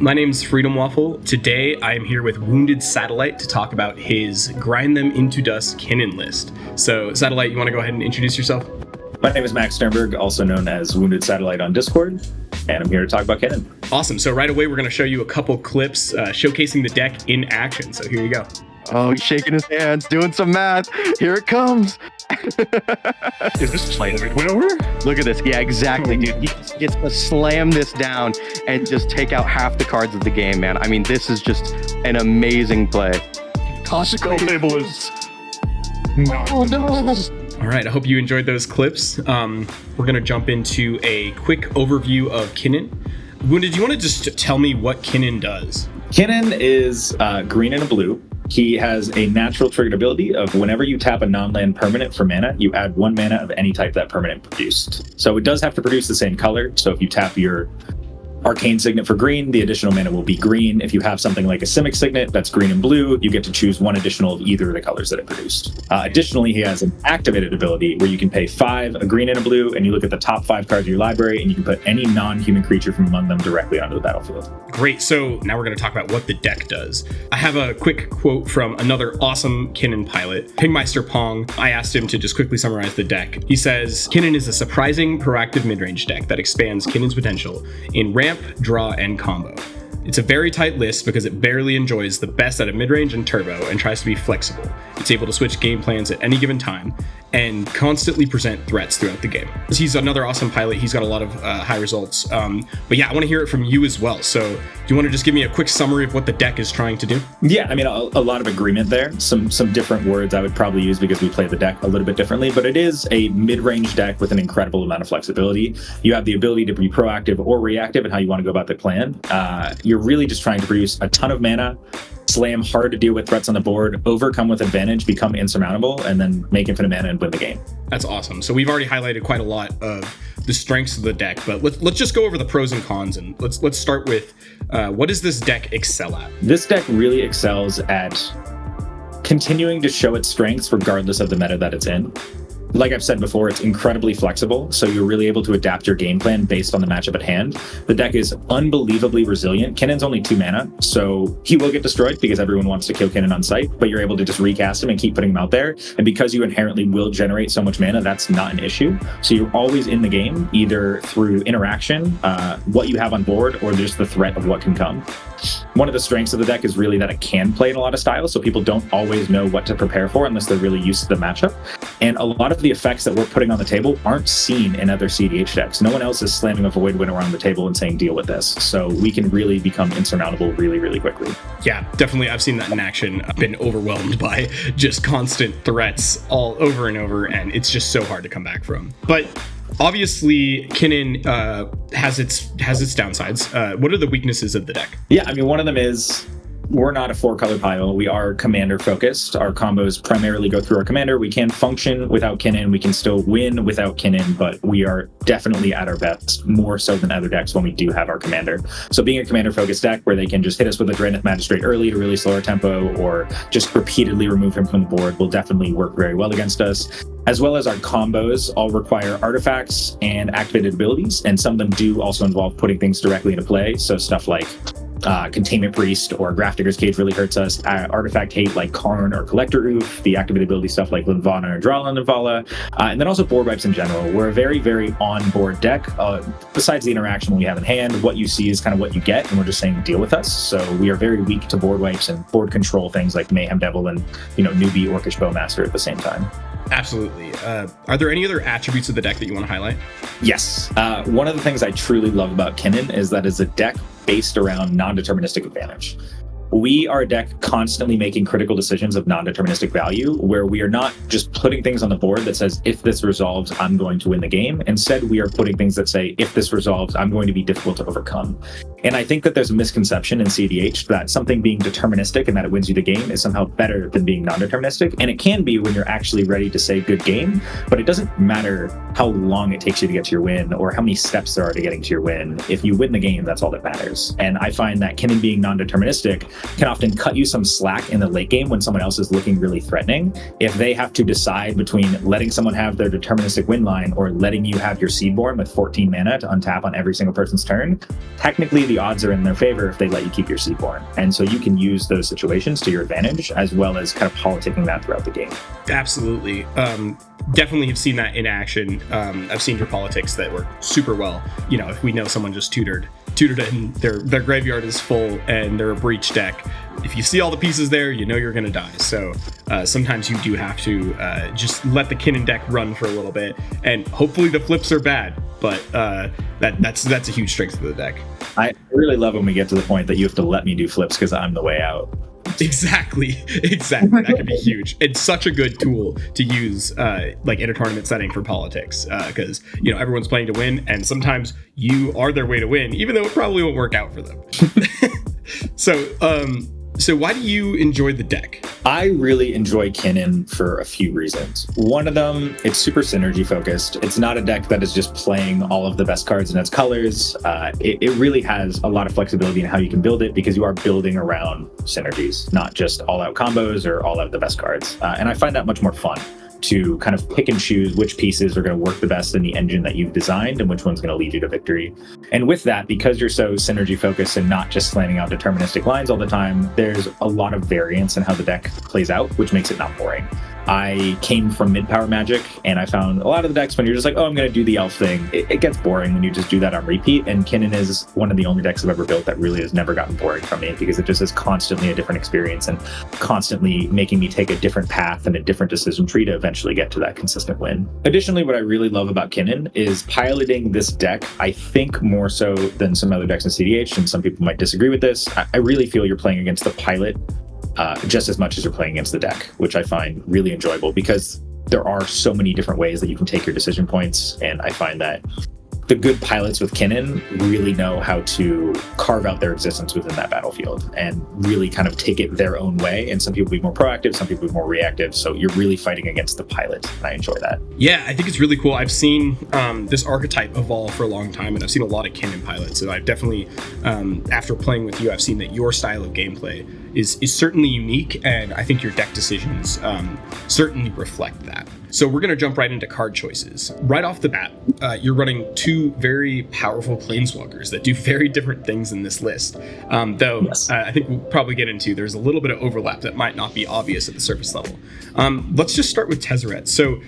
My name's Freedom Waffle. Today I am here with WoundedSatellite to talk about his Grind Them Into Dust Kinnan list. So, Satellite, you want to go ahead and introduce yourself? My name is Max Sternberg, also known as WoundedSatellite on Discord, and I'm here to talk about Kinnan. Awesome. So right away we're going to show you a couple clips showcasing the deck in action. So here you go. Oh, he's shaking his hands, doing some math. Here it comes. Is this play that went over? Look at this. Yeah, exactly, dude. He just gets to slam this down and just take out half the cards of the game, man. I mean, this is just an amazing play. Classical table is... Oh, no. All right, I hope you enjoyed those clips. We're going to jump into a quick overview of Kinnan. Wounded, do you want to just tell me what Kinnan does? Kinnan is green and a blue. He has a natural triggered ability of whenever you tap a non-land permanent for mana, you add 1 mana of any type that permanent produced. So it does have to produce the same color. So if you tap your Arcane Signet for green, the additional mana will be green. If you have something like a Simic Signet that's green and blue, you get to choose one additional of either of the colors that it produced. Additionally, he has an activated ability where you can pay 5, a green and a blue, and you look at the top 5 cards of your library, and you can put any non-human creature from among them directly onto the battlefield. Great. So now we're going to talk about what the deck does. I have a quick quote from another awesome Kinnan pilot, Pingmeister Pong. I asked him to just quickly summarize the deck. He says, Kinnan is a surprising, proactive midrange deck that expands Kinnan's potential in ramp, draw, and combo. It's a very tight list because it barely enjoys the best out of midrange and turbo and tries to be flexible. It's able to switch game plans at any given time and constantly present threats throughout the game. He's another awesome pilot. He's got a lot of high results. But yeah, I want to hear it from you as well. So do you want to just give me a quick summary of what the deck is trying to do? Yeah, I mean, a lot of agreement there. Some different words I would probably use because we play the deck a little bit differently, but it is a mid-range deck with an incredible amount of flexibility. You have the ability to be proactive or reactive in how you want to go about the plan. You're really just trying to produce a ton of mana, slam hard to deal with threats on the board, overcome with advantage, become insurmountable, and then make infinite mana and win the game. That's awesome. So we've already highlighted quite a lot of the strengths of the deck, but let's just go over the pros and cons, and let's start with what does this deck excel at? This deck really excels at continuing to show its strengths regardless of the meta that it's in. Like I've said before, it's incredibly flexible, so you're really able to adapt your game plan based on the matchup at hand. The deck is unbelievably resilient. Kinnan's only 2 mana, so he will get destroyed because everyone wants to kill Kinnan on sight, but you're able to just recast him and keep putting him out there. And because you inherently will generate so much mana, that's not an issue. So you're always in the game, either through interaction, what you have on board, or just the threat of what can come. One of the strengths of the deck is really that it can play in a lot of styles, so people don't always know what to prepare for unless they're really used to the matchup. And a lot of the effects that we're putting on the table aren't seen in other CEDH decks. No one else is slamming a Void Wind around the table and saying, deal with this. So we can really become insurmountable really, really quickly. Yeah, definitely. I've seen that in action. I've been overwhelmed by just constant threats all over and over, and it's just so hard to come back from. But obviously, Kinnan has its downsides. What are the weaknesses of the deck? Yeah, I mean, one of them is we're not a 4-color pile. We are commander focused. Our combos primarily go through our commander. We can function without Kinnan. We can still win without Kinnan, but we are definitely at our best, more so than other decks when we do have our commander. So being a commander focused deck where they can just hit us with a Dreadnought Magistrate early to really slow our tempo, or just repeatedly remove him from the board, will definitely work very well against us. As well as our combos all require artifacts and activated abilities, and some of them do also involve putting things directly into play. So stuff like Containment Priest or Grafdigger's Cage really hurts us. Artifact hate like Karn or Collector Oof, the activated ability stuff like Linvala or Drala and Linvala, and then also board wipes in general. We're a very, very on-board deck. Besides the interaction we have in hand, what you see is kind of what you get, and we're just saying deal with us. So we are very weak to board wipes and board control things like Mayhem Devil and newbie Orcish Bowmaster at the same time. Absolutely. Are there any other attributes of the deck that you want to highlight? Yes. One of the things I truly love about Kinnan is that it's a deck based around non-deterministic advantage. We are a deck constantly making critical decisions of non-deterministic value, where we are not just putting things on the board that says, if this resolves, I'm going to win the game. Instead, we are putting things that say, if this resolves, I'm going to be difficult to overcome. And I think that there's a misconception in CEDH that something being deterministic and that it wins you the game is somehow better than being non-deterministic. And it can be when you're actually ready to say good game, but it doesn't matter how long it takes you to get to your win or how many steps there are to getting to your win. If you win the game, that's all that matters. And I find that Kinnan being non-deterministic can often cut you some slack in the late game when someone else is looking really threatening. If they have to decide between letting someone have their deterministic win line or letting you have your Seedborn with 14 mana to untap on every single person's turn, technically the odds are in their favor if they let you keep your Seaborn. And so you can use those situations to your advantage, as well as kind of politicking that throughout the game. Absolutely. Definitely have seen that in action. I've seen your politics that work super well. If we know someone just tutored and their graveyard is full and they're a breach deck, if you see all the pieces there, you're going to die. So sometimes you do have to just let the Kinnan deck run for a little bit, and hopefully the flips are bad, but that's a huge strength of the deck. I really love when we get to the point that you have to let me do flips because I'm the way out. Exactly. That could be huge. It's such a good tool to use like in a tournament setting for politics, because everyone's playing to win, and sometimes you are their way to win, even though it probably won't work out for them. So why do you enjoy the deck? I really enjoy Kinnan for a few reasons. One of them, it's super synergy focused. It's not a deck that is just playing all of the best cards in its colors. It really has a lot of flexibility in how you can build it, because you are building around synergies, not just all out combos or all out the best cards. And I find that much more fun, to kind of pick and choose which pieces are going to work the best in the engine that you've designed and which one's going to lead you to victory. And with that, because you're so synergy focused and not just slamming out deterministic lines all the time, there's a lot of variance in how the deck plays out, which makes it not boring. I came from mid-power Magic, and I found a lot of the decks, when you're just like, oh, I'm going to do the elf thing, it gets boring when you just do that on repeat. And Kinnan is one of the only decks I've ever built that really has never gotten boring from me, because it just is constantly a different experience and constantly making me take a different path and a different decision tree to eventually get to that consistent win. Additionally, what I really love about Kinnan is piloting this deck, I think more so than some other decks in CDH, and some people might disagree with this. I really feel you're playing against the pilot just as much as you're playing against the deck, which I find really enjoyable, because there are so many different ways that you can take your decision points. And I find that the good pilots with Kinnan really know how to carve out their existence within that battlefield and really kind of take it their own way. And some people be more proactive, some people be more reactive. So you're really fighting against the pilot, and I enjoy that. Yeah, I think it's really cool. I've seen this archetype evolve for a long time, and I've seen a lot of Kinnan pilots. And I've definitely, after playing with you, I've seen that your style of gameplay is certainly unique, and I think your deck decisions certainly reflect that. So we're going to jump right into card choices. Right off the bat, you're running two very powerful planeswalkers that do very different things in this list. Though yes. I think we'll probably get into, there's a little bit of overlap that might not be obvious at the surface level. Let's just start with Tezzeret. So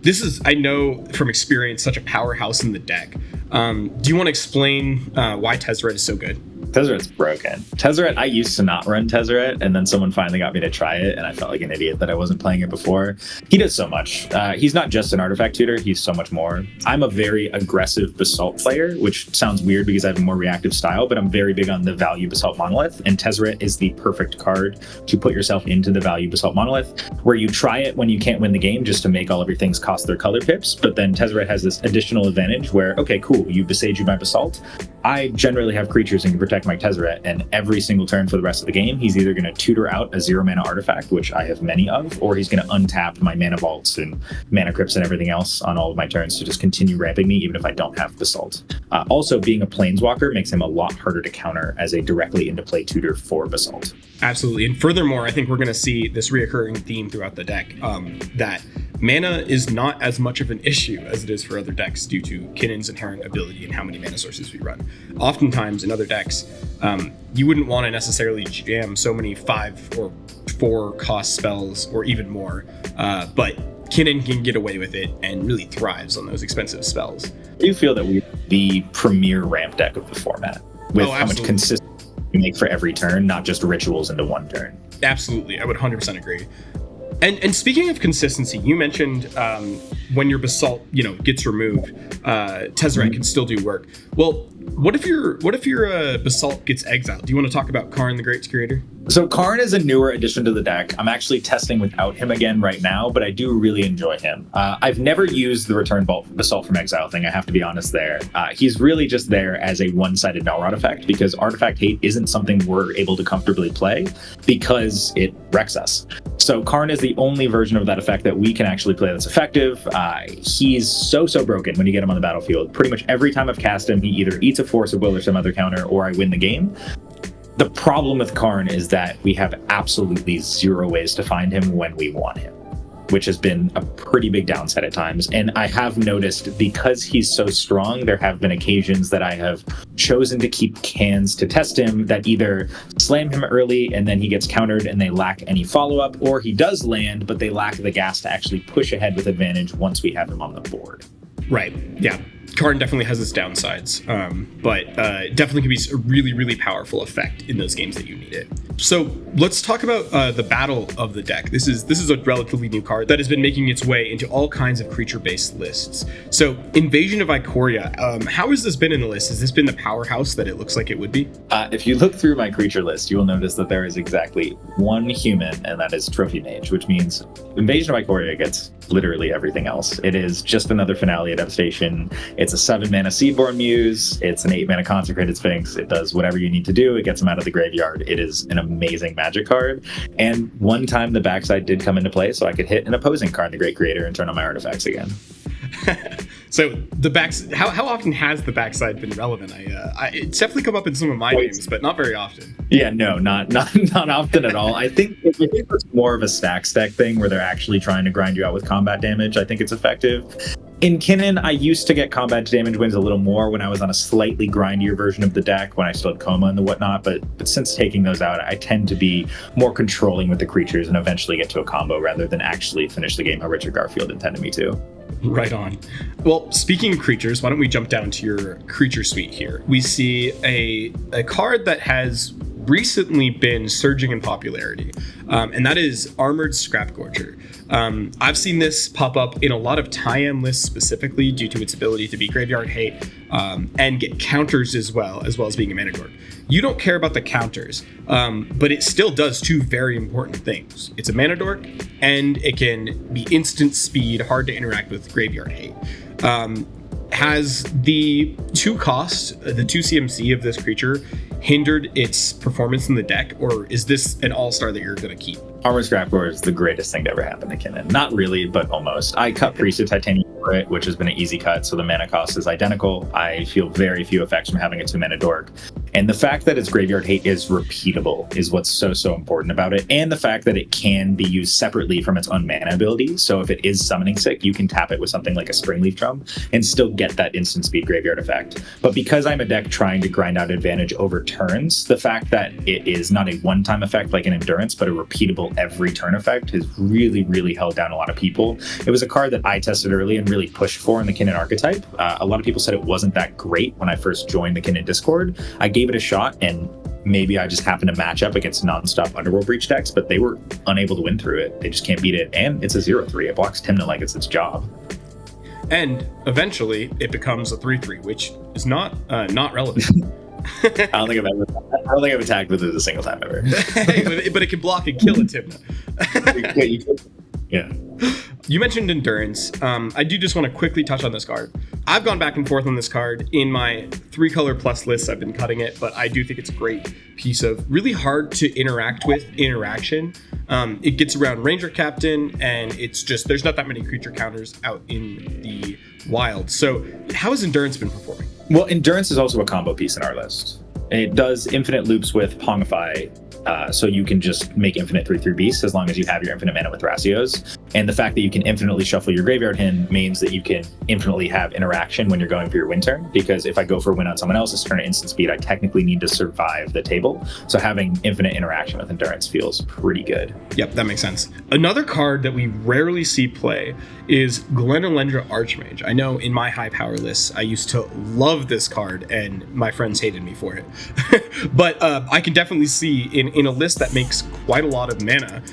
this is, I know from experience, such a powerhouse in the deck. Do you want to explain why Tezzeret is so good? Tezzeret's broken. Tezzeret, I used to not run Tezzeret, and then someone finally got me to try it, and I felt like an idiot that I wasn't playing it before. He does so much. He's not just an artifact tutor, he's so much more. I'm a very aggressive Basalt player, which sounds weird because I have a more reactive style, but I'm very big on the value Basalt Monolith, and Tezzeret is the perfect card to put yourself into the value Basalt Monolith, where you try it when you can't win the game just to make all of your things cost their color pips, but then Tezzeret has this additional advantage where, okay, cool, you besage my Basalt. I generally have creatures and can protect my Tezzeret, and every single turn for the rest of the game, he's either going to tutor out a 0 mana artifact, which I have many of, or he's going to untap my mana vaults and mana crypts and everything else on all of my turns to just continue ramping me, even if I don't have Basalt. Also, being a planeswalker makes him a lot harder to counter as a directly into play tutor for Basalt. Absolutely. And furthermore, I think we're going to see this reoccurring theme throughout the deck, that mana is not as much of an issue as it is for other decks due to Kinnan's inherent ability and how many mana sources we run. Oftentimes in other decks, you wouldn't want to necessarily jam so many 5 or 4 cost spells or even more, but Kinnan can get away with it and really thrives on those expensive spells. I do feel that we're the premier ramp deck of the format, with how much consistency we make for every turn, not just rituals into one turn. Absolutely, I would 100% agree. And speaking of consistency, you mentioned when your Basalt, gets removed, Tezzeret can still do work. Well, what if your Basalt gets exiled? Do you want to talk about Karn, the Great Creator? So Karn is a newer addition to the deck. I'm actually testing without him again right now, but I do really enjoy him. I've never used the Return Basalt from Exile thing, I have to be honest there. He's really just there as a one-sided null artifact, because artifact hate isn't something we're able to comfortably play because it wrecks us. So Karn is the only version of that effect that we can actually play that's effective. He's so broken when you get him on the battlefield. Pretty much every time I've cast him, he either eats a Force of Will or some other counter, or I win the game. The problem with Karn is that we have absolutely 0 ways to find him when we want him. which has been a pretty big downside at times. And I have noticed, because he's so strong, there have been occasions that I have chosen to keep cans to test him that either slam him early and then he gets countered and they lack any follow-up, or he does land, but they lack the gas to actually push ahead with advantage once we have him on the board. Right. Yeah. Karn definitely has its downsides, but definitely can be a really, really powerful effect in those games that you need it. So let's talk about the battle of the deck. This is a relatively new card that has been making its way into all kinds of creature-based lists. So Invasion of Ikoria, how has this been in the list? Has this been the powerhouse that it looks like it would be? If you look through my creature list, you will notice that there is exactly one human, and that is Trophy Mage, which means Invasion of Ikoria gets literally everything else. It is just another Finale Devastation. It's a 7-mana Seedborn Muse. It's an 8-mana Consecrated Sphinx. It does whatever you need to do. It gets them out of the graveyard. It is an amazing Magic card. And one time the backside did come into play, so I could hit an opposing Karn, the Great Creator, and turn on my artifacts again. So the backs, how often has the backside been relevant? It's definitely come up in some of my games, but not very often. Yeah, no, not often at all. I think it's more of a stack thing where they're actually trying to grind you out with combat damage. I think it's effective. In Kinnan, I used to get combat damage wins a little more when I was on a slightly grindier version of the deck, when I still had Coma and the whatnot, but since taking those out, I tend to be more controlling with the creatures and eventually get to a combo rather than actually finish the game how Richard Garfield intended me to. Right on. Well, speaking of creatures, why don't we jump down to your creature suite here? We see a card that has recently been surging in popularity, and that is Armored Scrapgorger. I've seen this pop up in a lot of tie-am lists specifically due to its ability to be graveyard hate and get counters as well as being a mana dork. You don't care about the counters, but it still does two very important things. It's a mana dork, and it can be instant speed, hard to interact with graveyard hate. Has the 2 cost, the 2 CMC of this creature hindered its performance in the deck, or is this an all-star that you're going to keep? Armored Scrapgorger is the greatest thing to ever happen to Kinnan. Not really, but almost. I cut Priest of Titanium for it, which has been an easy cut, so the mana cost is identical. I feel very few effects from having a 2-mana dork. And the fact that its graveyard hate is repeatable is what's so important about it. And the fact that it can be used separately from its own mana ability. So if it is summoning sick, you can tap it with something like a Springleaf Drum and still get that instant speed graveyard effect. But because I'm a deck trying to grind out advantage over turns, the fact that it is not a one-time effect like an Endurance, but a repeatable every turn effect has really held down a lot of people. It was a card that I tested early and really pushed for in the Kinnan archetype. A lot of people said it wasn't that great when I first joined the Kinnan Discord. I gave it a shot, and maybe I just happened to match up against non-stop Underworld Breach decks, but they were unable to win through it. They just can't beat it, and it's a 0/3. It blocks Tymna like it's its job. And eventually, it becomes a 3/3, which is not relevant. I don't think I've attacked with it a single time ever. Hey, but it can block and kill a Tymna. Yeah. You mentioned Endurance. I do just want to quickly touch on this card. I've gone back and forth on this card. In my 3-color plus lists, I've been cutting it, but I do think it's a great piece of really hard to interact with interaction. It gets around Ranger Captain, and it's just, there's not that many creature counters out in the wild. So how has Endurance been performing? Well, Endurance is also a combo piece in our list. It does infinite loops with Pongify, so you can just make infinite 3/3 beasts as long as you have your infinite mana with Thrasios. And the fact that you can infinitely shuffle your graveyard hin means that you can infinitely have interaction when you're going for your win turn, because if I go for a win on someone else's turn at instant speed, I technically need to survive the table. So having infinite interaction with Endurance feels pretty good. Yep, that makes sense. Another card that we rarely see play is Glen Elendra Archmage. I know in my high power lists, I used to love this card, and my friends hated me for it. But I can definitely see in a list that makes quite a lot of mana,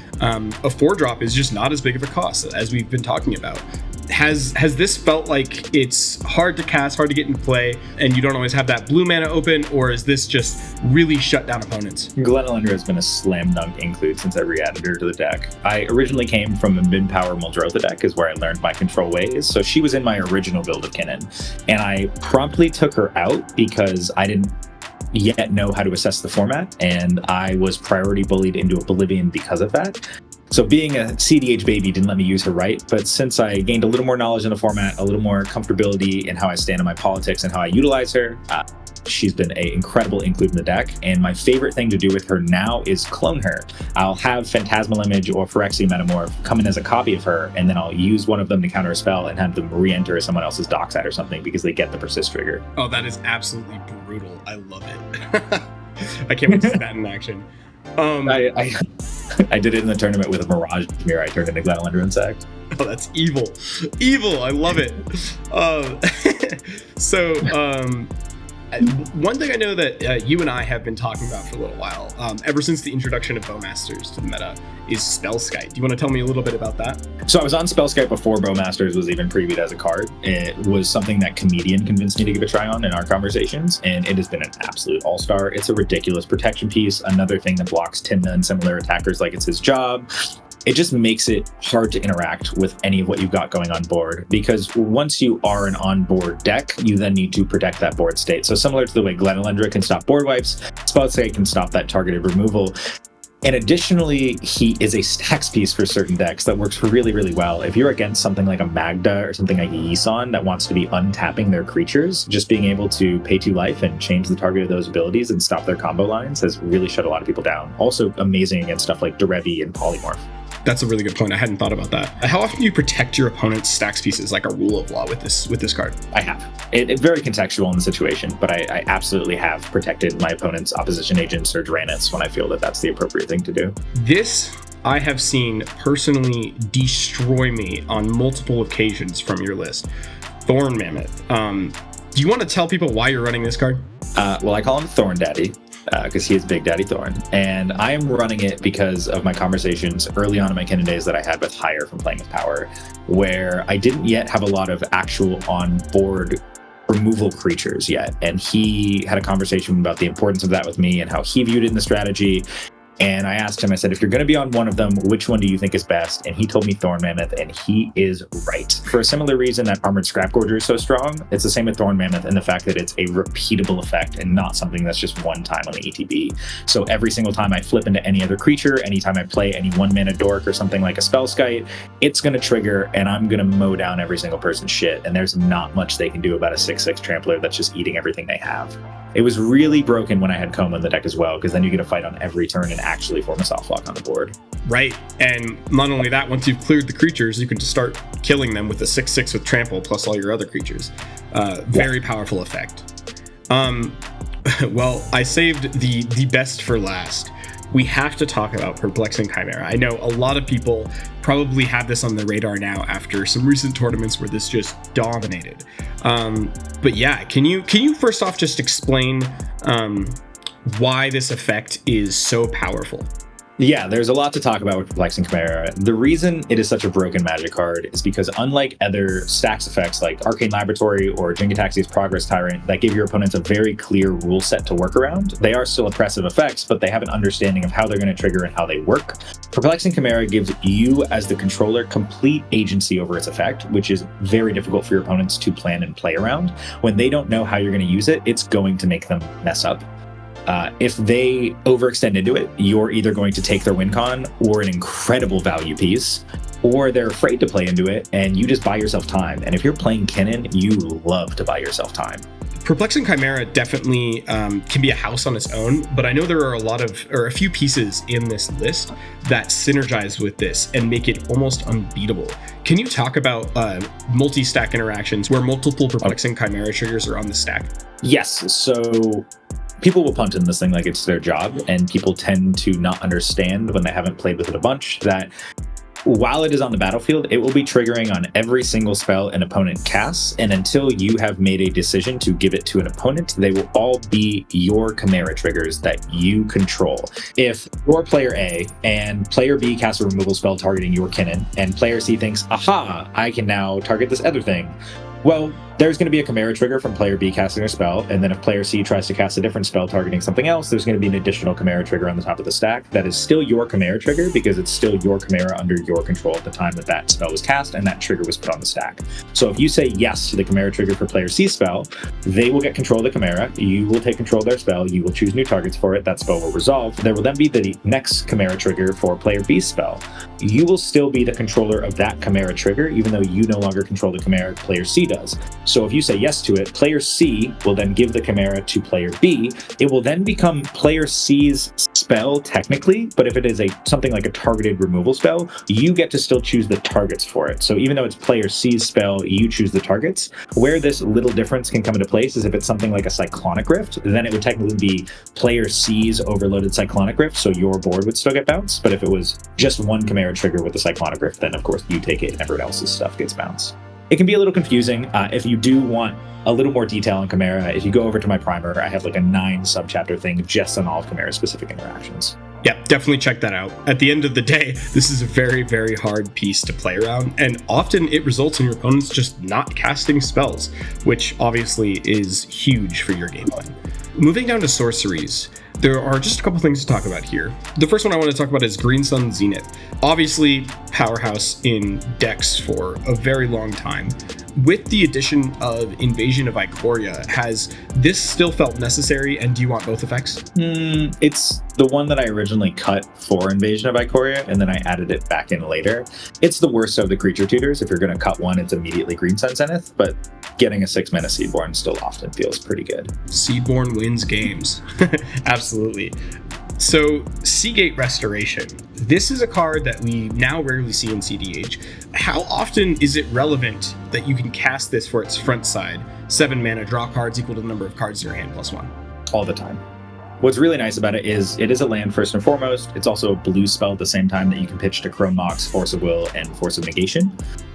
a 4-drop is just not as big of a cost as we've been talking about. Has this felt like it's hard to cast, hard to get into play, and you don't always have that blue mana open, or is this just really shut down opponents? Glen Elendra has been a slam dunk include since I re-added her to the deck. I originally came from a mid-power Muldrotha deck, is where I learned my control ways, so she was in my original build of Kinnan, and I promptly took her out because I didn't yet know how to assess the format, and I was priority bullied into oblivion because of that. So being a CDH baby didn't let me use her right, but since I gained a little more knowledge in the format, a little more comfortability in how I stand in my politics and how I utilize her, she's been an incredible include in the deck, and my favorite thing to do with her now is clone her. I'll have Phantasmal Image or Phyrexian Metamorph come in as a copy of her, and then I'll use one of them to counter a spell and have them re-enter someone else's dockside or something because they get the persist trigger. Oh, that is absolutely brutal. I love it. I can't wait to see that in action. I did it in the tournament with a Mirage Mirror. I turned into Glen Elendra and sacked. Oh, that's evil. Evil. I love it. One thing I know that you and I have been talking about for a little while, ever since the introduction of Bowmasters to the meta, is Spellskite. Do you want to tell me a little bit about that? So I was on Spellskite before Bowmasters was even previewed as a card. It was something that Comedian convinced me to give a try on in our conversations, and it has been an absolute all-star. It's a ridiculous protection piece, another thing that blocks Timna and similar attackers like it's his job. It just makes it hard to interact with any of what you've got going on board, because once you are an on-board deck, you then need to protect that board state. So similar to the way Glen Elendra can stop board wipes, Spellskite can stop that targeted removal. And additionally, he is a stacks piece for certain decks that works really, really well. If you're against something like a Magda or something like a Yisan that wants to be untapping their creatures, just being able to pay 2 life and change the target of those abilities and stop their combo lines has really shut a lot of people down. Also amazing against stuff like Derevi and Polymorph. That's a really good point. I hadn't thought about that. How often do you protect your opponent's stacks pieces, like a rule of law with this card? I have. It's very contextual in the situation, but I absolutely have protected my opponent's opposition agents or Drannets when I feel that that's the appropriate thing to do. This I have seen personally destroy me on multiple occasions from your list. Thorn Mammoth. Do you want to tell people why you're running this card? Well, I call him Thorn Daddy, because he is Big Daddy Thorn. And I am running it because of my conversations early on in my Kinnan days that I had with Hire from Playing with Power, where I didn't yet have a lot of actual on-board removal creatures yet. And he had a conversation about the importance of that with me and how he viewed it in the strategy. And I asked him, I said, if you're going to be on one of them, which one do you think is best? And he told me Thorn Mammoth, and he is right. For a similar reason that Armored Scrapgorger is so strong, it's the same with Thorn Mammoth in the fact that it's a repeatable effect and not something that's just one time on the ETB. So every single time I flip into any other creature, anytime I play any 1-mana dork or something like a Spellskite, it's going to trigger, and I'm going to mow down every single person's shit. And there's not much they can do about a 6/6 Trampler that's just eating everything they have. It was really broken when I had Coma in the deck as well, because then you get a fight on every turn and actually form a soft lock on the board. Right, and not only that, once you've cleared the creatures, you can just start killing them with a 6/6 with Trample plus all your other creatures. Very powerful effect. Well, I saved the best for last. We have to talk about Perplexing Chimera. I know a lot of people probably have this on their radar now after some recent tournaments where this just dominated. But yeah, can you first off just explain why this effect is so powerful? Yeah, there's a lot to talk about with Perplexing Chimera. The reason it is such a broken Magic card is because unlike other stacks effects like Arcane Laboratory or Jin-Gitaxi's Progress Tyrant that give your opponents a very clear rule set to work around, they are still oppressive effects, but they have an understanding of how they're going to trigger and how they work. Perplexing Chimera gives you, as the controller, complete agency over its effect, which is very difficult for your opponents to plan and play around. When they don't know how you're going to use it, it's going to make them mess up. If they overextend into it, you're either going to take their win con or an incredible value piece, or they're afraid to play into it and you just buy yourself time. And if you're playing Kinnan, you love to buy yourself time. Perplexing Chimera definitely can be a house on its own, but I know there are a few pieces in this list that synergize with this and make it almost unbeatable. Can you talk about multi-stack interactions where multiple Perplexing Chimera triggers are on the stack? Yes, so people will punt in this thing like it's their job, and people tend to not understand when they haven't played with it a bunch that while it is on the battlefield, it will be triggering on every single spell an opponent casts, and until you have made a decision to give it to an opponent, they will all be your Chimera triggers that you control. If you're player A and player B casts a removal spell targeting your Kinnan, and player C thinks, aha, I can now target this other thing, well, there's going to be a Chimera trigger from player B casting a spell, and then if player C tries to cast a different spell targeting something else, there's going to be an additional Chimera trigger on the top of the stack that is still your Chimera trigger because it's still your Chimera under your control at the time that that spell was cast and that trigger was put on the stack. So if you say yes to the Chimera trigger for player C's spell, they will get control of the Chimera, you will take control of their spell, you will choose new targets for it, that spell will resolve. There will then be the next Chimera trigger for player B's spell. You will still be the controller of that Chimera trigger, even though you no longer control the Chimera, player C does. So if you say yes to it, player C will then give the Chimera to player B. It will then become player C's spell technically, but if it is something like a targeted removal spell, you get to still choose the targets for it. So even though it's player C's spell, you choose the targets. Where this little difference can come into place is if it's something like a Cyclonic Rift, then it would technically be player C's overloaded Cyclonic Rift, so your board would still get bounced. But if it was just one Chimera trigger with the Cyclonic Rift, then of course you take it and everyone else's stuff gets bounced. It can be a little confusing. If you do want a little more detail on Chimera, if you go over to my primer, I have like a 9 subchapter thing just on all of Chimera specific interactions. Yeah, definitely check that out. At the end of the day, this is a very, very hard piece to play around, and often it results in your opponents just not casting spells, which obviously is huge for your game plan. Moving down to sorceries, there are just a couple things to talk about here. The first one I want to talk about is Green Sun Zenith. Obviously, powerhouse in decks for a very long time. With the addition of Invasion of Ikoria, has this still felt necessary, and do you want both effects? It's the one that I originally cut for Invasion of Ikoria, and then I added it back in later. It's the worst of the creature tutors. If you're going to cut one, it's immediately Green Sun Zenith, but getting a 6-mana Seedborn still often feels pretty good. Seedborn wins games. Absolutely. So, Gate Restoration. This is a card that we now rarely see in CDH. How often is it relevant that you can cast this for its front side? 7 mana, draw cards equal to the number of cards in your hand +1. All the time. What's really nice about it is a land first and foremost. It's also a blue spell at the same time that you can pitch to Chrome Mox, Force of Will, and Force of Negation.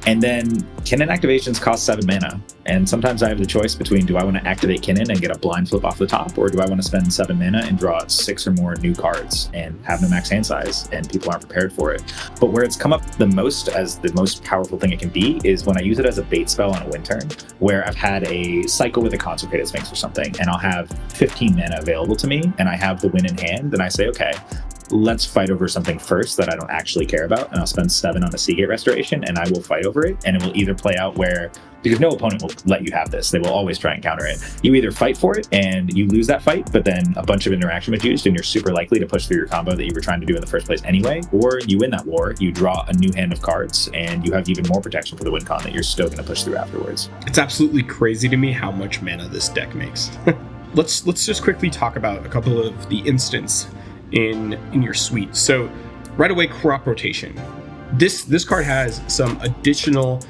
And then Kinnan activations cost 7 mana. And sometimes I have the choice between, do I want to activate Kinnan and get a blind flip off the top, or do I want to spend 7 mana and draw 6 or more new cards and have no max hand size, and people aren't prepared for it. But where it's come up the most as the most powerful thing it can be is when I use it as a bait spell on a win turn, where I've had a cycle with a Consecrated Sphinx or something, and I'll have 15 mana available to me, and I have the win in hand, and I say, okay, let's fight over something first that I don't actually care about, and I'll spend 7 on a Gate Restoration, and I will fight over it, and it will either play out where, because no opponent will let you have this, they will always try and counter it. You either fight for it and you lose that fight, but then a bunch of interaction was used and you're super likely to push through your combo that you were trying to do in the first place anyway, or you win that war, you draw a new hand of cards, and you have even more protection for the win con that you're still going to push through afterwards. It's absolutely crazy to me how much mana this deck makes. Let's just quickly talk about a couple of the instants in your suite. So right away, Crop Rotation. This card has some additional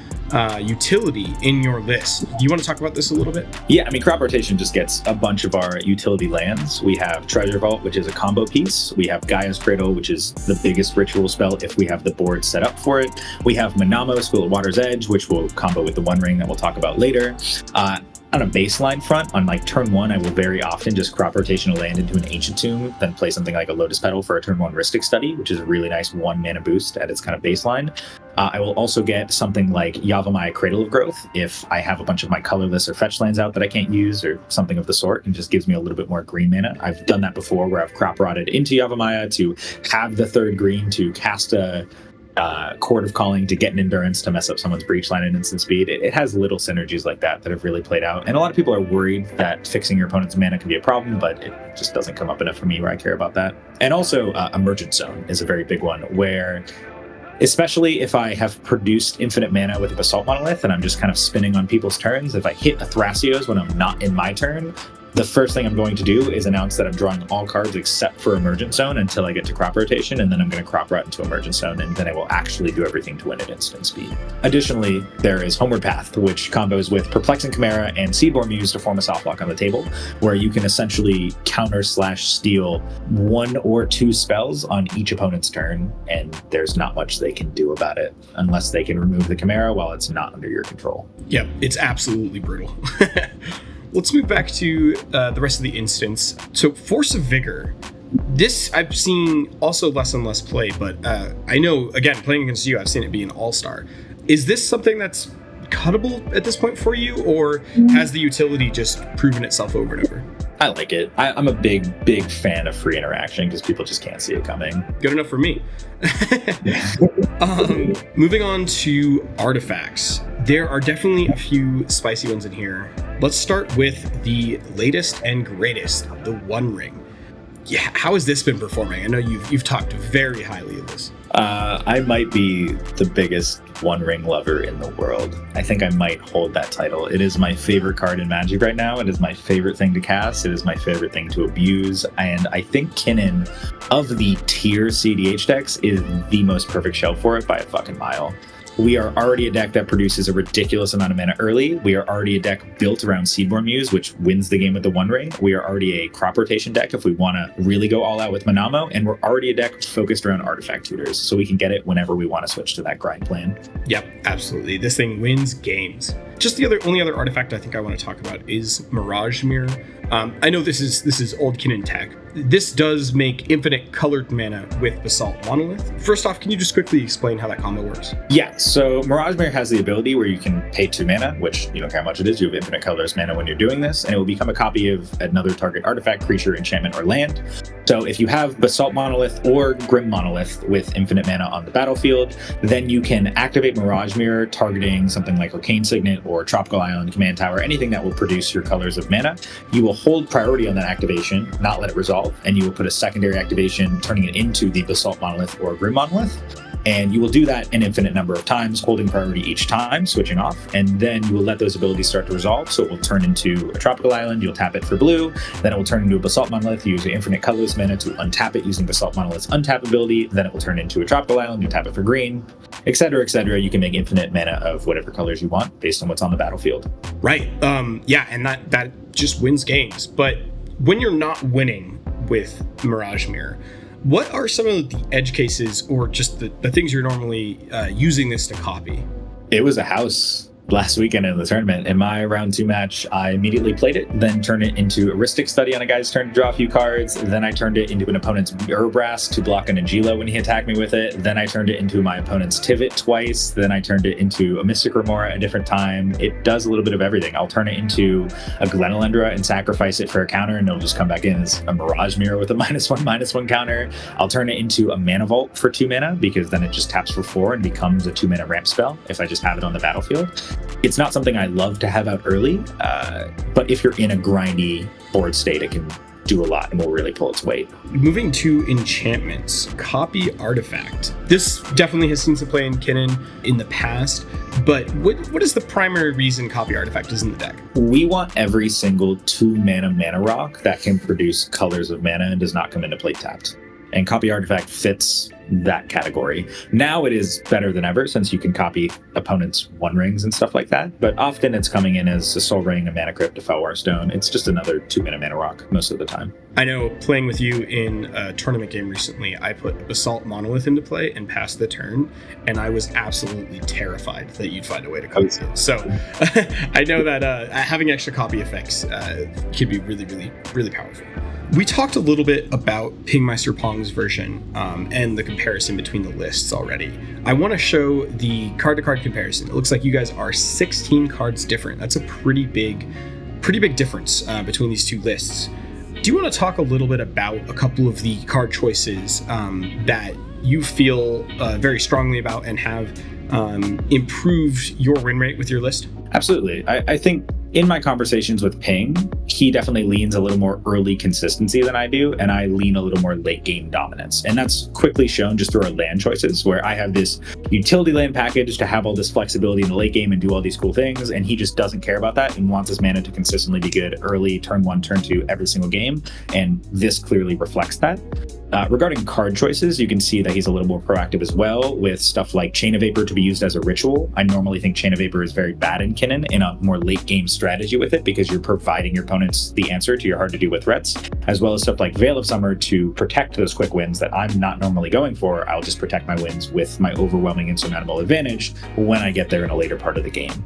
utility in your list. Do you want to talk about this a little bit? Yeah, I mean, Crop Rotation just gets a bunch of our utility lands. We have Treasure Vault, which is a combo piece. We have Gaia's Cradle, which is the biggest ritual spell if we have the board set up for it. We have Manamo, School of Water's Edge, which will combo with the One Ring that we'll talk about later. On a baseline front, on like turn 1, I will very often just Crop Rotation a land into an Ancient Tomb, then play something like a Lotus Petal for a turn 1 Rhystic Study, which is a really nice 1 mana boost at its kind of baseline. I will also get something like Yavimaya Cradle of Growth if I have a bunch of my colorless or fetch lands out that I can't use, or something of the sort, and just gives me a little bit more green mana. I've done that before where I've Crop Rotted into Yavimaya to have the 3rd green to cast a Chord of Calling to get an Endurance to mess up someone's breach line and instant speed. It has little synergies like that have really played out. And a lot of people are worried that fixing your opponent's mana can be a problem, but it just doesn't come up enough for me where I care about that. And also, Emergent Zone is a very big one where, especially if I have produced infinite mana with a Basalt Monolith and I'm just kind of spinning on people's turns, if I hit a Thrasios when I'm not in my turn, the first thing I'm going to do is announce that I'm drawing all cards except for Emergent Zone until I get to Crop Rotation, and then I'm going to Crop Rot into Emergent Zone, and then I will actually do everything to win at instant speed. Additionally, there is Homeward Path, which combos with Perplexing Chimera and Seedborn Muse to form a soft block on the table, where you can essentially counter/steal 1 or 2 spells on each opponent's turn, and there's not much they can do about it unless they can remove the Chimera while it's not under your control. Yep, it's absolutely brutal. Let's move back to the rest of the instance. So Force of Vigor. This I've seen also less and less play, but I know, again, playing against you, I've seen it be an all-star. Is this something that's cuttable at this point for you, or has the utility just proven itself over and over? I like it. I'm a big fan of free interaction because people just can't see it coming. Good enough for me. Moving on to artifacts. There are definitely a few spicy ones in here. Let's start with the latest and greatest, the One Ring. Yeah, how has this been performing? I know you've talked very highly of this. I might be the biggest One Ring lover in the world. I think I might hold that title. It is my favorite card in Magic right now. It is my favorite thing to cast. It is my favorite thing to abuse. And I think Kinnan, of the tier CEDH decks, is the most perfect shell for it by a fucking mile. We are already a deck that produces a ridiculous amount of mana early. We are already a deck built around Seedborn Muse, which wins the game with the One Ring. We are already a crop rotation deck if we want to really go all out with Manamo, and we're already a deck focused around artifact tutors, so we can get it whenever we want to switch to that grind plan. Yep, absolutely. This thing wins games. Just the only other artifact I think I want to talk about is Mirage Mirror. I know this is old Kinnan tech. This does make infinite colored mana with Basalt Monolith. First off, can you just quickly explain how that combo works? Yeah, so Mirage Mirror has the ability where you can pay 2 mana, which you don't care how much it is, you have infinite colorless mana when you're doing this, and it will become a copy of another target artifact, creature, enchantment, or land. So if you have Basalt Monolith or Grim Monolith with infinite mana on the battlefield, then you can activate Mirage Mirror targeting something like Arcane Signet or Tropical Island, Command Tower, anything that will produce your colors of mana. You will hold priority on that activation, not let it resolve, and you will put a secondary activation turning it into the Basalt Monolith or Grim Monolith. And you will do that an infinite number of times, holding priority each time, switching off, and then you will let those abilities start to resolve. So it will turn into a Tropical Island, you'll tap it for blue, then it will turn into a Basalt Monolith, you use the infinite colorless mana to untap it using Basalt Monolith's untap ability, then it will turn into a Tropical Island, you tap it for green, etc., etc. You can make infinite mana of whatever colors you want based on what's on the battlefield. Right. Yeah, and that just wins games. But when you're not winning with Mirage Mirror, what are some of the edge cases or just the things you're normally using this to copy? It was a house last weekend in the tournament. In my round 2 match, I immediately played it, then turned it into a Ristic Study on a guy's turn to draw a few cards. Then I turned it into an opponent's Urbrass to block an Agilo when he attacked me with it. Then I turned it into my opponent's Tivit twice. Then I turned it into a Mystic Remora a different time. It does a little bit of everything. I'll turn it into a Glen Elendra and sacrifice it for a counter, and it'll just come back in as a Mirage Mirror with a -1/-1 counter. I'll turn it into a Mana Vault for 2 mana, because then it just taps for 4 and becomes a 2 mana ramp spell if I just have it on the battlefield. It's not something I love to have out early, but if you're in a grindy board state, it can do a lot and will really pull its weight. Moving to enchantments, Copy Artifact. This definitely has seen some play in Kinnan in the past, but what is the primary reason Copy Artifact is in the deck? We want every single 2 mana rock that can produce colors of mana and does not come into play tapped. And Copy Artifact fits that category. Now it is better than ever since you can copy opponents' One Rings and stuff like that, but often it's coming in as a Soul Ring, a Mana Crypt, a Felwar Stone. It's just another 2 mana rock most of the time. I know playing with you in a tournament game recently, I put Basalt Monolith into play and passed the turn, and I was absolutely terrified that you'd find a way to copy it. So I know that having extra copy effects can be really, really, really powerful. We talked a little bit about Pingmeister Pong's version and the comparison between the lists already. I want to show the card-to-card comparison. It looks like you guys are 16 cards different. That's a pretty big difference between these two lists. Do you want to talk a little bit about a couple of the card choices that you feel very strongly about and have improved your win rate with your list? Absolutely. I think in my conversations with Ping, he definitely leans a little more early consistency than I do, and I lean a little more late game dominance. And that's quickly shown just through our land choices, where I have this utility land package to have all this flexibility in the late game and do all these cool things, and he just doesn't care about that and wants his mana to consistently be good early, turn 1, turn 2, every single game, and this clearly reflects that. Regarding card choices, you can see that he's a little more proactive as well with stuff like Chain of Vapor to be used as a ritual. I normally think Chain of Vapor is very bad in Kinnan in a more late game strategy with it, because you're providing your opponents the answer to your hard to do with threats, as well as stuff like Veil of Summer to protect those quick wins that I'm not normally going for. I'll just protect my wins with my overwhelming insurmountable advantage when I get there in a later part of the game.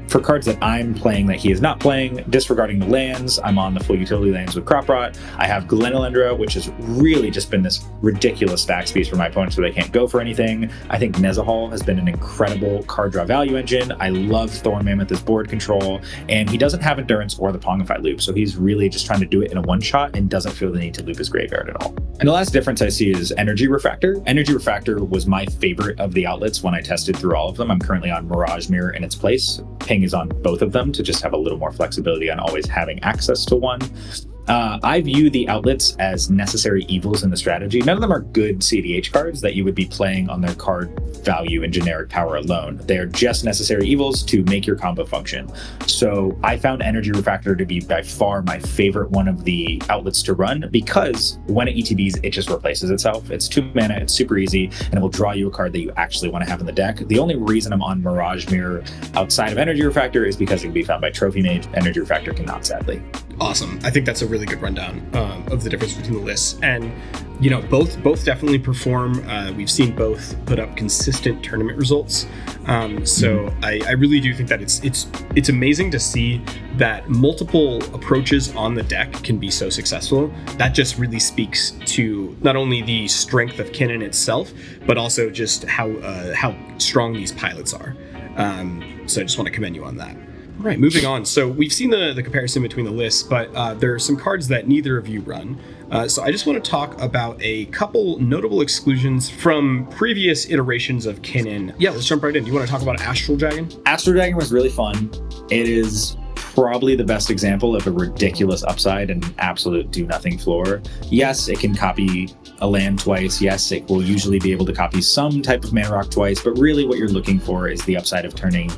For cards that I'm playing that he is not playing, disregarding the lands, I'm on the full utility lands with Crop Rot. I have Glen Elendra, which has really just been this ridiculous stack piece for my opponents where they can't go for anything. I think Nezahal has been an incredible card draw value engine. I love Thorn Mammoth as board control, and he doesn't have Endurance or the Pongify loop, so he's really just trying to do it in a one shot and doesn't feel the need to loop his graveyard at all. And the last difference I see is Energy Refractor. Energy Refractor was my favorite of the outlets when I tested through all of them. I'm currently on Mirage Mirror in its place. Ping is on both of them to just have a little more flexibility on always having access to one. I view the outlets as necessary evils in the strategy. None of them are good CEDH cards that you would be playing on their card value and generic power alone. They are just necessary evils to make your combo function. So I found Energy Refractor to be by far my favorite one of the outlets to run, because when it ETBs, it just replaces itself. It's 2 mana, it's super easy, and it will draw you a card that you actually want to have in the deck. The only reason I'm on Mirage Mirror outside of Energy Refractor is because it can be found by Trophy Mage. Energy Refractor cannot, sadly. Awesome. I think that's a really good rundown of the difference between the lists. And, you know, both definitely perform. We've seen both put up consistent tournament results. I really do think that it's amazing to see that multiple approaches on the deck can be so successful. That just really speaks to not only the strength of Kinnan itself, but also just how strong these pilots are. So I just want to commend you on that. All right, moving on. So we've seen the comparison between the lists, but there are some cards that neither of you run. So I just want to talk about a couple notable exclusions from previous iterations of Kinnan. Yeah, let's jump right in. Do you want to talk about Astral Dragon? Astral Dragon was really fun. It is probably the best example of a ridiculous upside and absolute do-nothing floor. Yes, it can copy a land twice. Yes, it will usually be able to copy some type of mana rock twice, but really what you're looking for is the upside of turning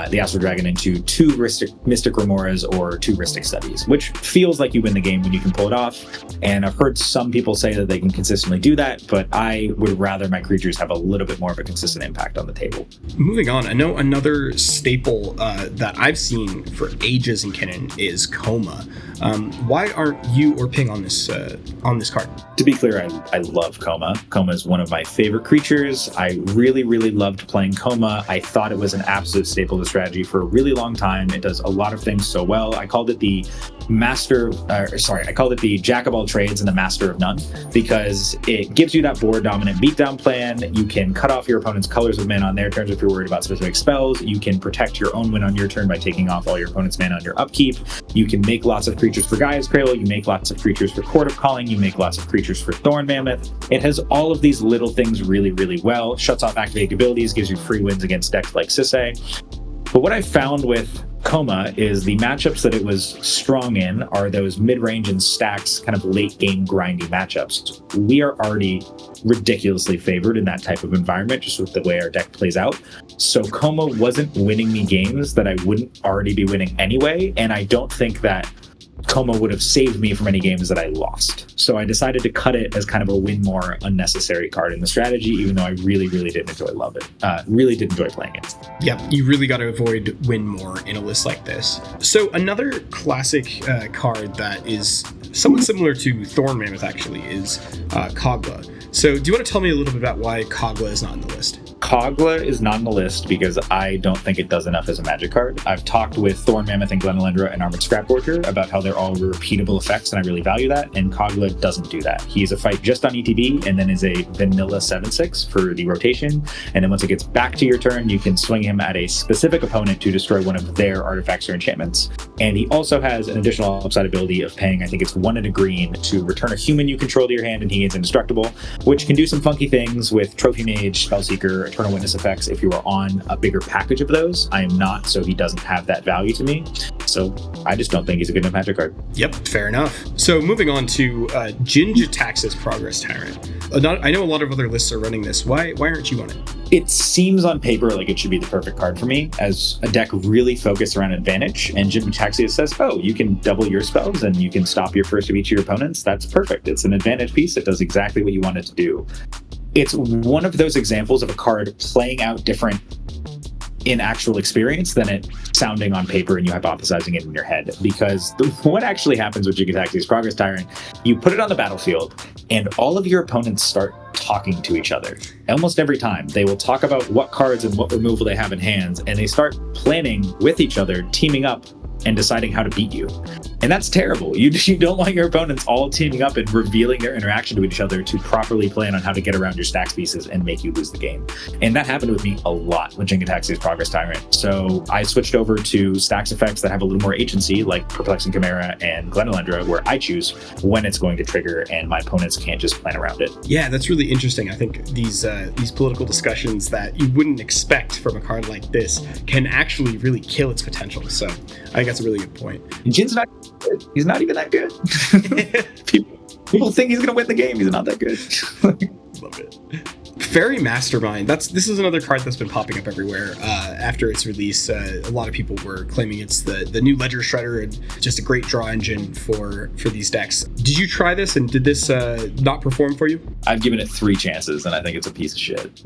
the Astral Dragon into 2 Mystic Remoras or 2 Rhystic Studies, which feels like you win the game when you can pull it off. And I've heard some people say that they can consistently do that, but I would rather my creatures have a little bit more of a consistent impact on the table. Moving on, I know another staple that I've seen for ages in Kinnan is Coma. Why aren't you or Ping on this card? To be clear, I love Coma. Coma is one of my favorite creatures. I really, really loved playing Coma. I thought it was an absolute staple of the strategy for a really long time. It does a lot of things so well. I called it the Jack of all trades and the master of none, because it gives you that board dominant beatdown plan. You can cut off your opponent's colors of mana on their turns if you're worried about specific spells. You can protect your own win on your turn by taking off all your opponent's mana on your upkeep. You can make lots of creatures for Gaia's Cradle. You make lots of creatures for Court of Calling. You make lots of creatures for Thorn Mammoth. It has all of these little things really, really well. Shuts off activated abilities, gives you free wins against decks like Sisay. But what I found with Coma is the matchups that it was strong in are those mid-range and stacks, kind of late-game grindy matchups. We are already ridiculously favored in that type of environment, just with the way our deck plays out. So Coma wasn't winning me games that I wouldn't already be winning anyway, and I don't think that Coma would have saved me from any games that I lost. So I decided to cut it as kind of a win more unnecessary card in the strategy, even though I really, really did enjoy playing it. Yeah, you really got to avoid win more in a list like this. So another classic card that is somewhat similar to Thorn Mammoth actually is Kogla. So do you want to tell me a little bit about why Kogla is not in the list? Kogla is not on the list because I don't think it does enough as a magic card. I've talked with Thorn Mammoth and Glen Elendra and Armored Scrapgorger about how they're all repeatable effects, and I really value that, and Kogla doesn't do that. He's a fight just on ETB, and then is a vanilla 7/6 for the rotation, and then once it gets back to your turn, you can swing him at a specific opponent to destroy one of their artifacts or enchantments. And he also has an additional upside ability of paying, I think it's 1 and a green, to return a human you control to your hand, and he is indestructible, which can do some funky things with Trophy Mage, Spellseeker, Eternal Witness effects if you are on a bigger package of those. I am not, so he doesn't have that value to me. So I just don't think he's a good enough magic card. Yep, fair enough. So moving on to Jin-Gitaxias Progress Tyrant. I know a lot of other lists are running this. Why aren't you on it? It seems on paper like it should be the perfect card for me, as a deck really focused around advantage, and Jin-Gitaxias says, oh, you can double your spells and you can stop your first of each of your opponents. That's perfect. It's an advantage piece. It does exactly what you want it to do. It's one of those examples of a card playing out different in actual experience than it sounding on paper and you hypothesizing it in your head. Because what actually happens with Jin-Gitaxias Progress Tyrant, you put it on the battlefield and all of your opponents start talking to each other. Almost every time they will talk about what cards and what removal they have in hands, and they start planning with each other, teaming up and deciding how to beat you. And that's terrible. You don't want your opponents all teaming up and revealing their interaction to each other to properly plan on how to get around your stacks pieces and make you lose the game. And that happened with me a lot with Jin-Gitaxias Progress Tyrant. So I switched over to stacks effects that have a little more agency, like Perplexing Chimera and Glen Elendra, where I choose when it's going to trigger and my opponents can't just plan around it. Yeah, that's really interesting. I think these political discussions that you wouldn't expect from a card like this can actually really kill its potential. So I think that's a really good point. Jin's not good. He's not even that good. People think he's going to win the game. He's not that good. Love it. Fairy Mastermind. This is another card that's been popping up everywhere after its release. A lot of people were claiming it's the new Ledger Shredder and just a great draw engine for these decks. Did you try this, and did this not perform for you? I've given it 3 chances, and I think it's a piece of shit.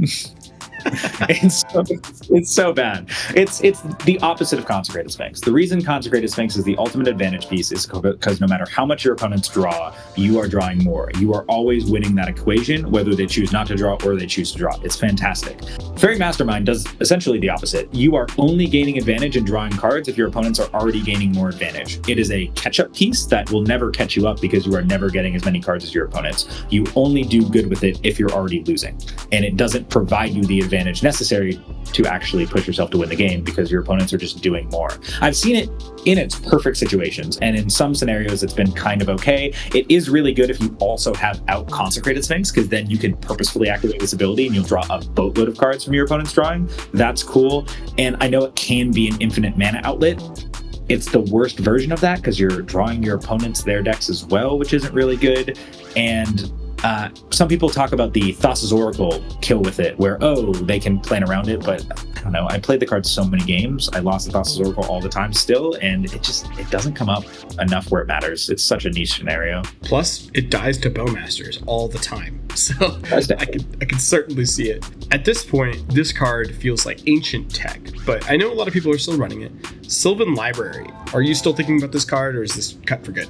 It's so bad. It's the opposite of Consecrated Sphinx. The reason Consecrated Sphinx is the ultimate advantage piece is because no matter how much your opponents draw, you are drawing more. You are always winning that equation, whether they choose not to draw or they choose to draw. It's fantastic. Fairy Mastermind does essentially the opposite. You are only gaining advantage in drawing cards if your opponents are already gaining more advantage. It is a catch-up piece that will never catch you up because you are never getting as many cards as your opponents. You only do good with it if you're already losing, and it doesn't provide you the advantage necessary to actually push yourself to win the game because your opponents are just doing more. I've seen it in its perfect situations, and in some scenarios it's been kind of okay. It is really good if you also have out Consecrated Sphinx, because then you can purposefully activate this ability and you'll draw a boatload of cards from your opponent's drawing. That's cool. And I know it can be an infinite mana outlet. It's the worst version of that because you're drawing your opponents their decks as well, which isn't really good. And some people talk about the Thassa's Oracle kill with it, where, they can plan around it, but I don't know. I played the card so many games. I lost the Thassa's Oracle all the time still, and it doesn't come up enough where it matters. It's such a niche scenario. Plus, it dies to Bowmasters all the time. So I can certainly see it. At this point, this card feels like ancient tech, but I know a lot of people are still running it. Sylvan Library. Are you still thinking about this card, or is this cut for good?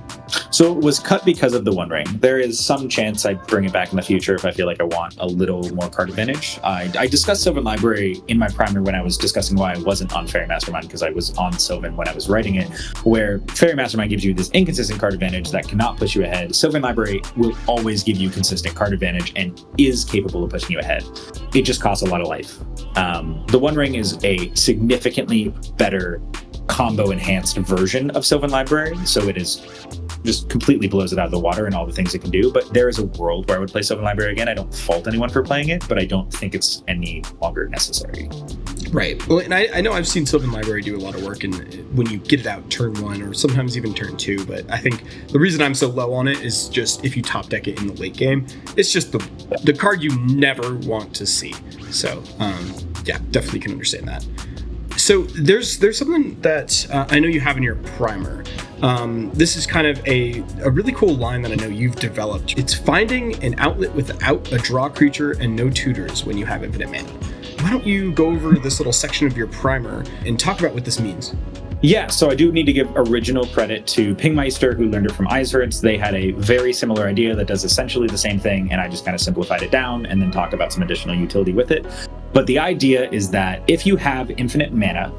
So it was cut because of the One Ring. There is some chance I bring it back in the future if I feel like I want a little more card advantage. I discussed Sylvan Library in my primer when I was discussing why I wasn't on Fairy Mastermind, because I was on Sylvan when I was writing it, where Fairy Mastermind gives you this inconsistent card advantage that cannot push you ahead. Sylvan Library will always give you consistent card advantage and is capable of pushing you ahead. It just costs a lot of life. The One Ring is a significantly better combo enhanced version of Sylvan Library, so it is just completely blows it out of the water and all the things it can do. But there is a world where I would play Sylvan Library again. I don't fault anyone for playing it, but I don't think it's any longer necessary. Right. Well, and I know I've seen Sylvan Library do a lot of work when you get it out turn 1 or sometimes even turn 2, but I think the reason I'm so low on it is just if you top deck it in the late game, it's just the card you never want to see. So yeah, definitely can understand that. So there's something that I know you have in your primer. This is kind of a really cool line that I know you've developed. It's finding an outlet without a draw creature and no tutors when you have infinite mana. Why don't you go over this little section of your primer and talk about what this means? Yeah, so I do need to give original credit to Pingmeister, who learned it from Eishurts. They had a very similar idea that does essentially the same thing, and I just kind of simplified it down and then talk about some additional utility with it. But the idea is that if you have infinite mana,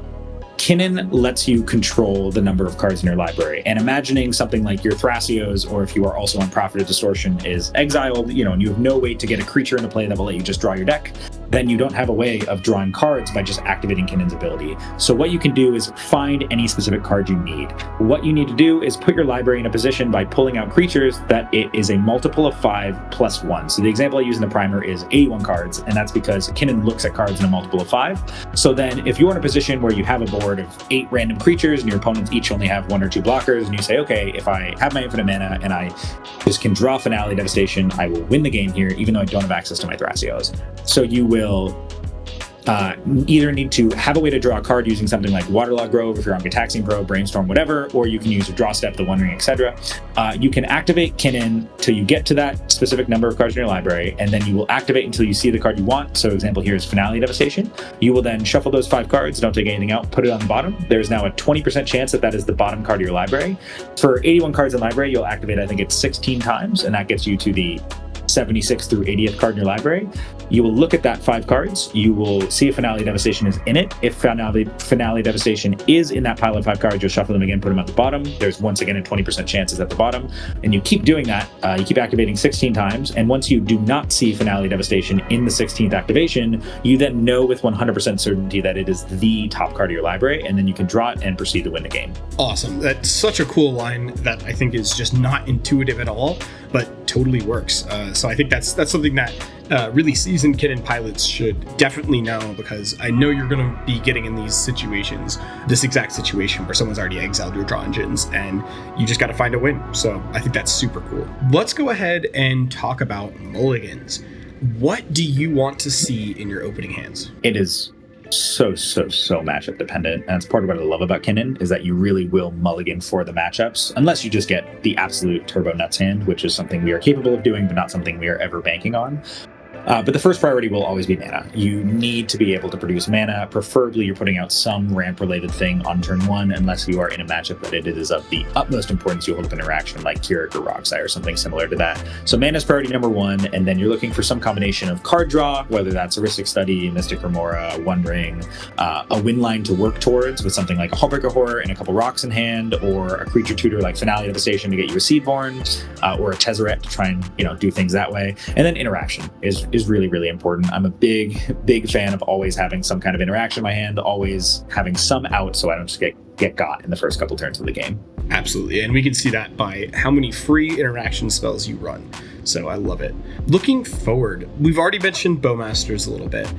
Kinnan lets you control the number of cards in your library. And imagining something like your Thrasios, or if you are also on Prophet of Distortion, is exiled, and you have no way to get a creature into play that will let you just draw your deck, then you don't have a way of drawing cards by just activating Kinnan's ability. So what you can do is find any specific card you need. What you need to do is put your library in a position by pulling out creatures that it is a multiple of 5 plus 1. So the example I use in the primer is 81 cards, and that's because Kinnan looks at cards in a multiple of 5. So then if you're in a position where you have a board of 8 random creatures and your opponents each only have 1 or 2 blockers, and you say, okay, if I have my infinite mana and I just can draw Finale Devastation, I will win the game here, even though I don't have access to my Thrasios. So you will either need to have a way to draw a card using something like Waterlog Grove if you're on Gitaxian Pro, Brainstorm, whatever, or you can use a draw step, the One Ring, etc. You can activate Kinnan till you get to that specific number of cards in your library, and then you will activate until you see the card you want. So example here is Finale Devastation. You will then shuffle those 5 cards, don't take anything out, put it on the bottom. There's now a 20% chance that is the bottom card of your library. For 81 cards in library, you'll activate, I think it's 16 times, and that gets you to the 76th through 80th card in your library. You will look at that 5 cards. You will see if Finale Devastation is in it. If Finale Devastation is in that pile of 5 cards, you'll shuffle them again, put them at the bottom. There's once again a 20% chance it's at the bottom. And you keep doing that. You keep activating 16 times. And once you do not see Finale Devastation in the 16th activation, you then know with 100% certainty that it is the top card of your library. And then you can draw it and proceed to win the game. Awesome. That's such a cool line that I think is just not intuitive at all. but totally works. So I think that's something that really seasoned Kinnan pilots should definitely know, because I know you're going to be getting in these situations, this exact situation where someone's already exiled your draw engines and you just got to find a win. So I think that's super cool. Let's go ahead and talk about mulligans. What do you want to see in your opening hands? It is so matchup dependent. And that's part of what I love about Kinnan, is that you really will mulligan for the matchups, unless you just get the absolute turbo nuts hand, which is something we are capable of doing, but not something we are ever banking on. But the first priority will always be mana. You need to be able to produce mana. Preferably, you're putting out some ramp-related thing on turn 1, unless you are in a matchup that it is of the utmost importance you hold up interaction, like Keurig or Roxai or something similar to that. So mana is priority number 1, and then you're looking for some combination of card draw, whether that's Heuristic Study, Mystic Remora, One Ring, a win line to work towards with something like a Hullbreaker Horror and a couple rocks in hand, or a creature tutor like Finale Devastation to get you a Seedborn, or a Tezzeret to try and do things that way. And then interaction is really important. I'm a big fan of always having some kind of interaction in my hand, always having some out so I don't just get got in the first couple turns of the game. Absolutely, and we can see that by how many free interaction spells you run. So I love it. Looking forward, we've already mentioned Bowmasters a little bit.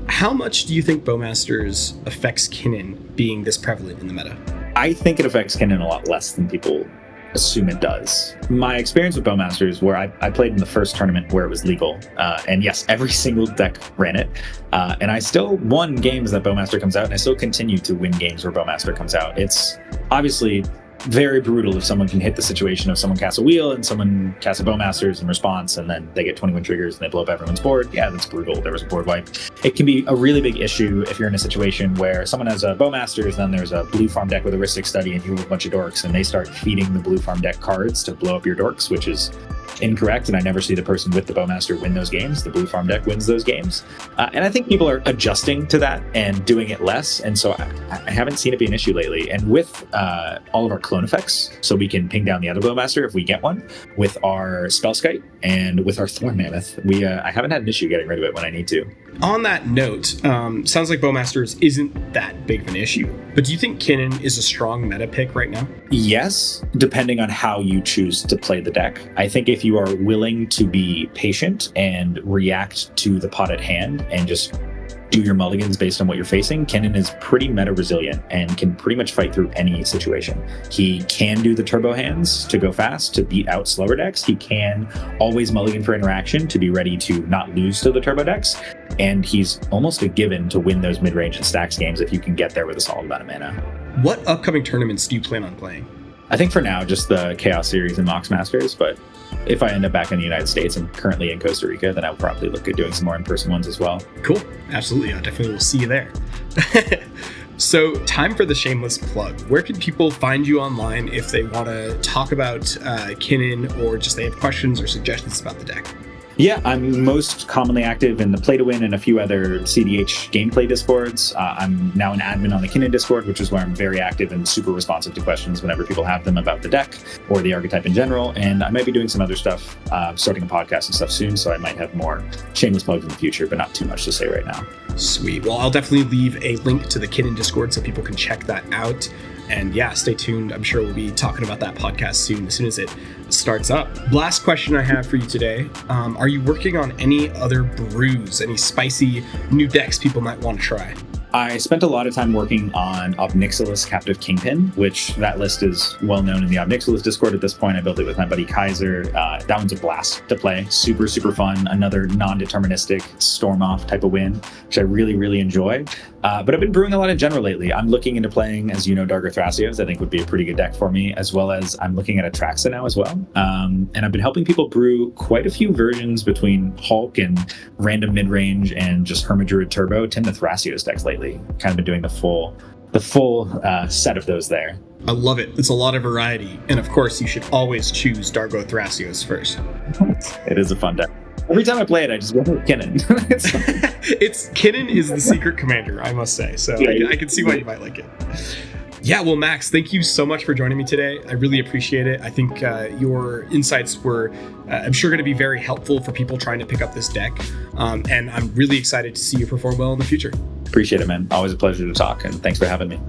How much do you think Bowmasters affects Kinnan being this prevalent in the meta? I think it affects Kinnan a lot less than people assume it does. My experience with Bowmasters, where I played in the first tournament where it was legal, and yes, every single deck ran it, and I still won games that Bowmaster comes out, and I still continue to win games where Bowmaster comes out. It's obviously very brutal if someone can hit the situation of someone casts a wheel and someone casts a Bowmasters in response, and then they get 21 triggers and they blow up everyone's board. Yeah, that's brutal. There was a board wipe. It can be a really big issue if you're in a situation where someone has a Bowmasters, then there's a blue farm deck with a Heuristic Study, and you have a bunch of dorks, and they start feeding the blue farm deck cards to blow up your dorks, which is incorrect, and I never see the person with the Bowmaster win those games. The blue farm deck wins those games. And I think people are adjusting to that and doing it less, and so I haven't seen it be an issue lately. And with all of our clone effects, so we can ping down the other Bowmaster if we get one, with our Spellskite and with our Thorn Mammoth, I haven't had an issue getting rid of it when I need to. On that note, sounds like Bowmasters isn't that big of an issue, but do you think Kinnan is a strong meta pick right now? Yes, depending on how you choose to play the deck. I think if you are willing to be patient and react to the pot at hand and just do your mulligans based on what you're facing, Kinnan is pretty meta resilient and can pretty much fight through any situation. He can do the turbo hands to go fast to beat out slower decks. He can always mulligan for interaction to be ready to not lose to the turbo decks. And he's almost a given to win those mid-range and stacks games if you can get there with a solid amount of mana. What upcoming tournaments do you plan on playing? I think for now, just the Chaos Series and Mox Masters, but if I end up back in the United States and currently in Costa Rica, then I'll probably look at doing some more in-person ones as well. Cool. Absolutely. I definitely will see you there. So time for the shameless plug. Where can people find you online if they want to talk about Kinnan, or just they have questions or suggestions about the deck? Yeah, I'm most commonly active in the Play to Win and a few other CDH gameplay discords. I'm now an admin on the Kinnan Discord, which is where I'm very active and super responsive to questions whenever people have them about the deck or the archetype in general. And I might be doing some other stuff, starting a podcast and stuff soon, so I might have more shameless plugs in the future, but not too much to say right now. Sweet. Well, I'll definitely leave a link to the Kinnan Discord so people can check that out. And yeah, stay tuned. I'm sure we'll be talking about that podcast soon, as soon as it starts up. Last question I have for you today. Are you working on any other brews, any spicy new decks people might want to try? I spent a lot of time working on Obnixilis Captive Kingpin, which that list is well known in the Obnixilis Discord at this point. I built it with my buddy Kaiser. That one's a blast to play. Super fun. Another non-deterministic storm off type of win, which I really enjoy. But I've been brewing a lot in general lately. I'm looking into playing, as you know, Darker Thrasios. I think would be a pretty good deck for me, as well as I'm looking at Atraxa now as well. And I've been helping people brew quite a few versions between Hulk and random mid-range and just Hermidruid Turbo, Tim the Thrasios decks lately. Kind of been doing the full set of those there. I love it. It's a lot of variety. And of course, you should always choose Dargo Thrasios first. It is a fun deck. Every time I play it, I just go with Kinnan. Kinnan is the secret commander, I must say. So yeah, I can see why you might like it. Yeah, well, Max, thank you so much for joining me today. I really appreciate it. I think your insights were, I'm sure, going to be very helpful for people trying to pick up this deck. And I'm really excited to see you perform well in the future. Appreciate it, man. Always a pleasure to talk, and thanks for having me.